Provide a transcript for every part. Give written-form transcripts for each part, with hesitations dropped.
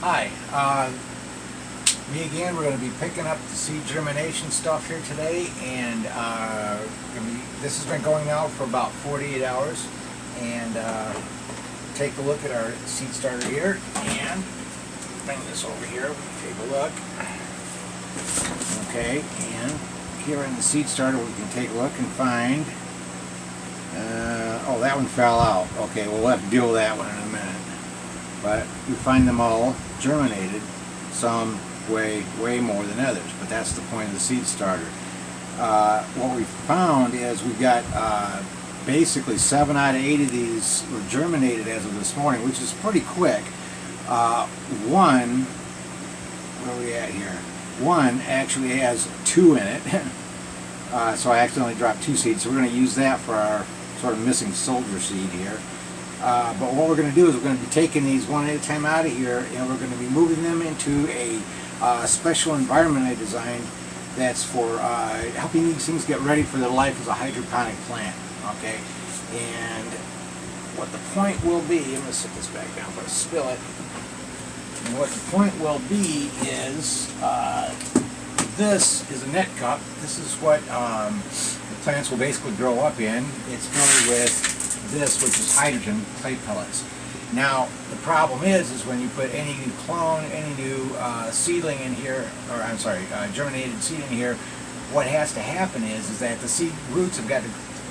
Hi, me again. We're going to be picking up the seed germination stuff here today, and this has been going out for about 48 hours. And take a look at our seed starter here, and bring this over here. Take a look. Okay, and here in the seed starter, we can take a look and find. Oh, that one fell out. Okay, we'll have to deal with that one in a minute. But we find them all germinated, some way more than others, but that's the point of the seed starter. What we found is we got basically 7 out of 8 of these were germinated as of this morning, which is pretty quick. One, where are we at here? One actually has 2 in it, so I accidentally dropped 2 seeds, so we're going to use that for our sort of missing soldier seed here. But what we're going to do is we're going to be taking these one at a time out of here, and we're going to be moving them into a special environment I designed that's for helping these things get ready for their life as a hydroponic plant. Okay, and what the point will be, I'm going to set this back down before I spill it. And what the point will be is this is a net cup. This is what the plants will basically grow up in. It's filled with this, which is hydrogen clay pellets. Now the problem is when you put any new clone, any new seedling in here, or I'm sorry, germinated seed in here, what has to happen is that the seed roots have got to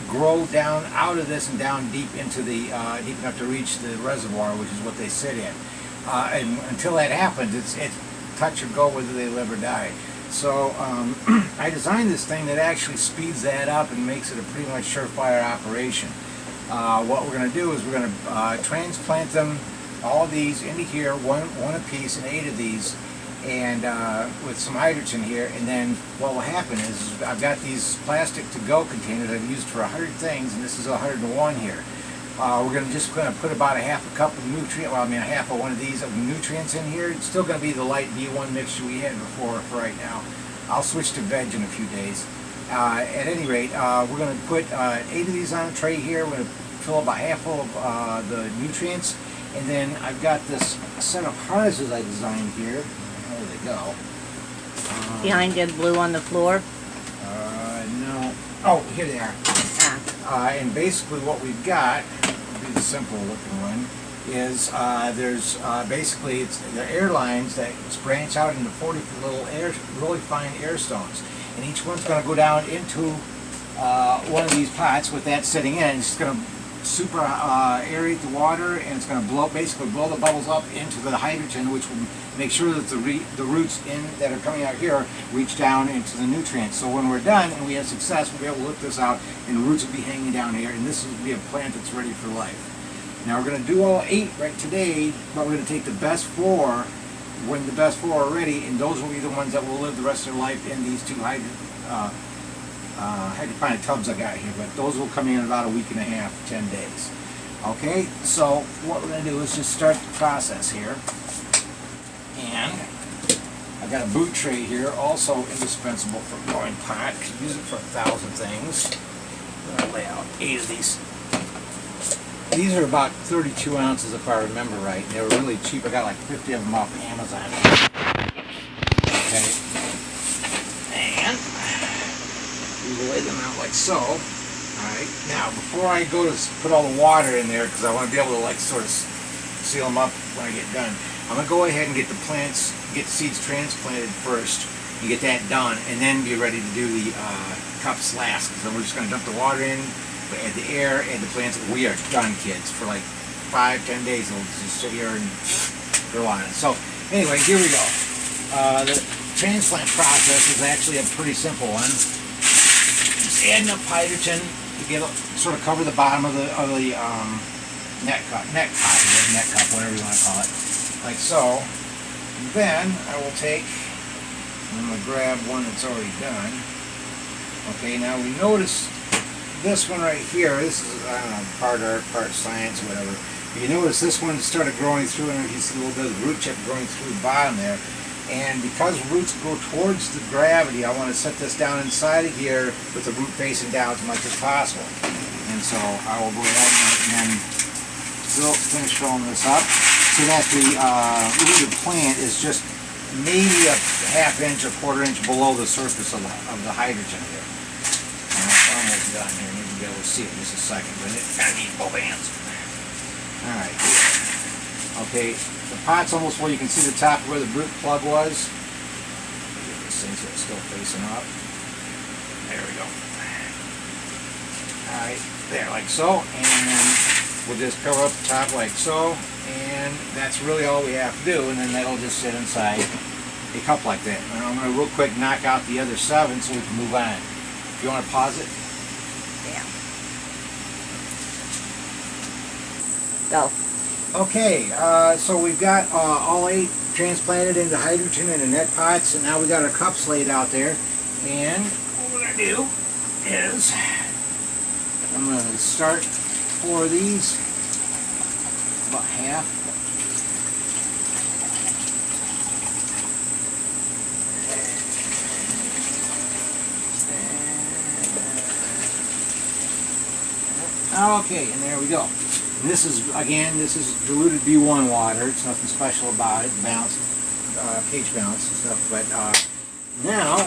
grow down out of this and down deep into the deep enough to reach the reservoir, which is what they sit in. And until that happens, it's touch or go whether they live or die. So I designed this thing that actually speeds that up and makes it a pretty much surefire operation. What we're going to do is we're going to transplant them, all of these, into here, one a piece, and 8 of these, and with some hydrogen here. And then what will happen is I've got these plastic to-go containers I've used for 100 things, and this is 101 here. We're just going to put about a half a cup of nutrient, well, I mean a half of one of these of nutrients in here. It's still going to be the light B1 mixture we had before for right now. I'll switch to veg in a few days. At any rate, we're going to put 8 of these on a tray here. We're going to fill about half full of the nutrients, and then I've got this set of harnesses I designed here. Where do they go? Behind the blue on the floor? No. Oh, here they are. And basically what we've got, will be the simple looking one, is there's basically the air lines that branch out into 40 little really fine air stones. And each one's going to go down into one of these pots with that sitting in. It's going to super aerate the water, and it's going to basically blow the bubbles up into the hydrogen, which will make sure that the roots that are coming out here reach down into the nutrients. So when we're done and we have success, we'll be able to lift this out, and the roots will be hanging down here, and this will be a plant that's ready for life. Now we're going to do all 8 right today, but we're going to take the best 4 when the best 4 are ready, and those will be the ones that will live the rest of their life in these 2 hydroponic tubs I got here, but those will come in about a week and a half, 10 days. Okay, so what we're going to do is just start the process here. And I've got a boot tray here, also indispensable for growing pot. Could use it for 1,000 things. I'm going to lay out 8 of these. These are about 32 ounces if I remember right. They were really cheap. I got like 50 of them off Amazon. Okay. And we lay them out like so. Alright, now before I go to put all the water in there, because I want to be able to like sort of seal them up when I get done, I'm going to go ahead and get the seeds transplanted first and get that done, and then be ready to do the cups last, because then we're just going to dump the water in, add the air, add the plants. We are done, kids. For like 5-10 days they'll just sit here and grow on it. So anyway, here we go. The transplant process is actually a pretty simple one. Just add enough hydrogen to get sort of cover the bottom of the net cup, whatever you want to call it, like so. And then I will take, I'm going to grab one that's already done. Okay, now we notice this one right here. This is, I don't know, part art, part science, or whatever. You notice this one started growing through, and you can see a little bit of the root chip growing through the bottom there. And because roots go towards the gravity, I want to set this down inside of here with the root facing down as much as possible. And so I will go ahead and then finish filling this up. so that the root of the plant is just maybe a half inch or quarter inch below the surface of the hydrogen here. It's almost done here. You'll be able to see it in just a second, but I need both hands. Alright. Okay, the pot's almost full. You can see the top where the root plug was. Get this thing so it's still facing up. There we go. Alright, there, like so. And we'll just cover up the top like so. And that's really all we have to do. And then that'll just sit inside a cup like that. And I'm going to real quick knock out the other 7 so we can move on. If you want to pause it? Go. Okay, so we've got all 8 transplanted into hydrogen in the net pots, and now we got our cups laid out there. And what we're going to do is I'm going to start 4 of these, about half. Okay, and there we go. And this is, again, this is diluted B1 water. It's nothing special about it. Balanced, pH balance and stuff. But now,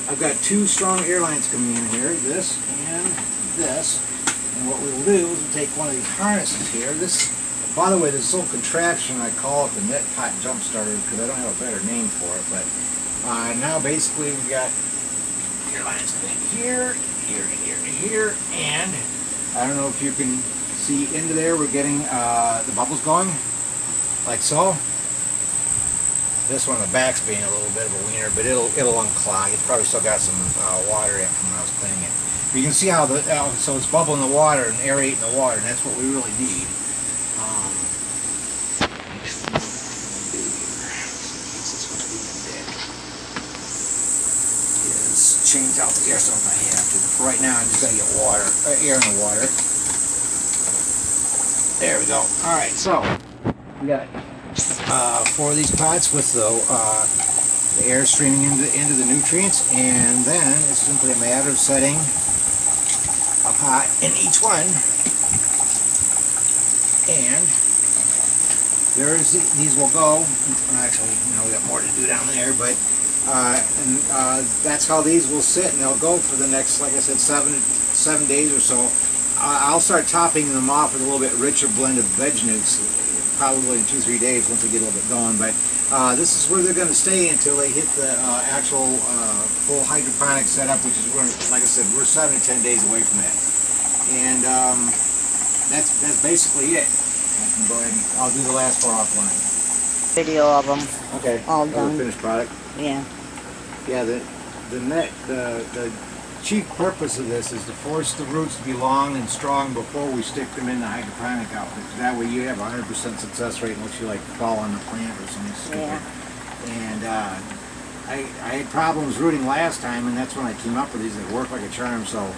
I've got 2 strong air lines coming in here. This and this. And what we'll do is we'll take one of these harnesses here. This, by the way, this little contraption, I call it the net pot jump starter because I don't have a better name for it. But now basically we've got air lines coming in here, here, here, here, and I don't know if you can see into there. We're getting the bubbles going, like so. This one, the back's being a little bit of a wiener, but it'll unclog. It's probably still got some water in it from when I was cleaning it. But you can see how so it's bubbling the water and aerating the water, and that's what we really need. Change out the air so if I have to. But for right now, I'm just going to get water, air in the water. There we go. All right, so we got 4 of these pots with the air streaming into the nutrients, and then it's simply a matter of setting a pot in each one. And these will go. Actually, we got more to do down there, but. That's how these will sit, and they'll go for the next, like I said, 7 days or so. I'll start topping them off with a little bit richer blend of veg nukes, probably in 2-3 days once they get a little bit going. But this is where they're going to stay until they hit the actual full hydroponic setup, which is where, like I said, we're 7 to 10 days away from that. And that's basically it. I can go ahead and I'll do the last 4 offline. Video of them. Okay. All done. The finished product. Yeah. Yeah, the chief purpose of this is to force the roots to be long and strong before we stick them in the hydroponic outfit. That way you have 100% success rate unless you fall on the plant or something stupid. Yeah. And I had problems rooting last time, and that's when I came up with these. They work like a charm. So